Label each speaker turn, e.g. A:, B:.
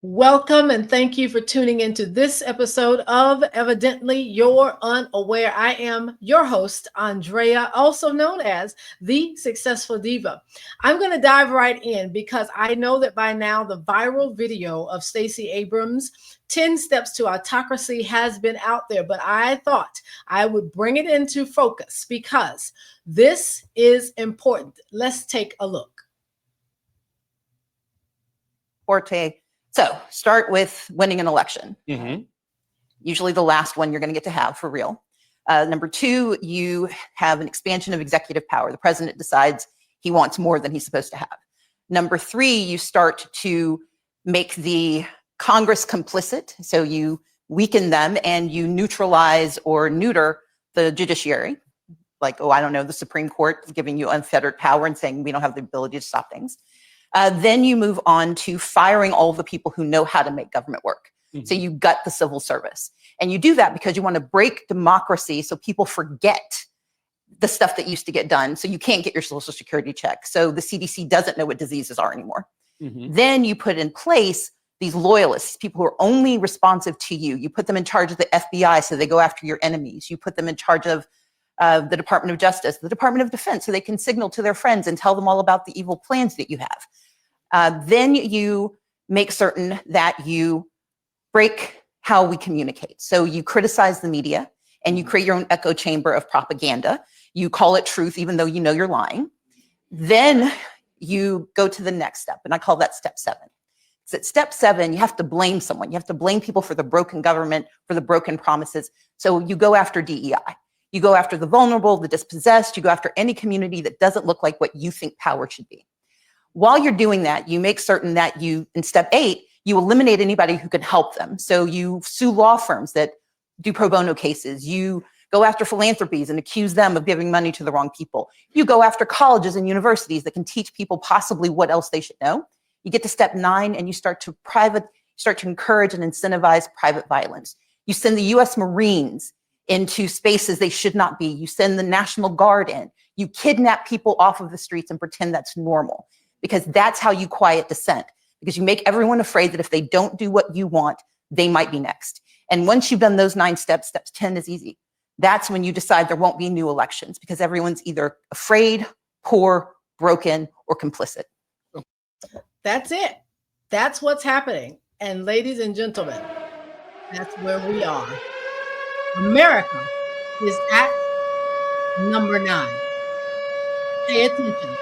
A: Welcome and thank you for tuning into this episode of Evidently You're Unaware. I am your host, Andrea, also known as the Successful Diva. I'm going to dive right in because I know that by now the viral video of Stacey Abrams, 10 Steps to Autocracy, has been out there, but I thought I would bring it into focus because this is important. Let's take a look.
B: So start with winning an election.
C: Mm-hmm.
B: Usually the last one you're going to get to have for real. Number two, you have an expansion of executive power. The president decides he wants more than he's supposed to have. Number three, you start to make the Congress complicit. So you weaken them and you neutralize or neuter the judiciary. Like, I don't know, the Supreme Court giving you unfettered power and saying we don't have the ability to stop things. Then you move on to firing all the people who know how to make government work. Mm-hmm. So you gut the civil service. And you do that because you want to break democracy so people forget the stuff that used to get done. So you can't get your Social Security check. So the CDC doesn't know what diseases are anymore. Mm-hmm. Then you put in place these loyalists, people who are only responsive to you. You put them in charge of the FBI so they go after your enemies. You put them in charge of the Department of Justice, the Department of Defense, so they can signal to their friends and tell them all about the evil plans that you have. Then you make certain that you break how we communicate. So you criticize the media and you create your own echo chamber of propaganda. You call it truth, even though you know you're lying. Then you go to the next step, and I call that step 7. So at step 7, you have to blame someone. You have to blame people for the broken government, for the broken promises. So you go after DEI. You go after the vulnerable, the dispossessed. You go after any community that doesn't look like what you think power should be. While you're doing that, you make certain that you, in step 8, you eliminate anybody who can help them. So you sue law firms that do pro bono cases. You go after philanthropies and accuse them of giving money to the wrong people. You go after colleges and universities that can teach people possibly what else they should know. You get to step 9 and you start to encourage and incentivize private violence. You send the US Marines into spaces they should not be. You send the National Guard in. You kidnap people off of the streets and pretend that's normal. Because that's how you quiet dissent. Because you make everyone afraid that if they don't do what you want, they might be next. And once you've done those 9 steps, step 10 is easy. That's when you decide there won't be new elections because everyone's either afraid, poor, broken, or complicit.
A: That's it. That's what's happening. And ladies and gentlemen, that's where we are. America is at number 9. Pay attention.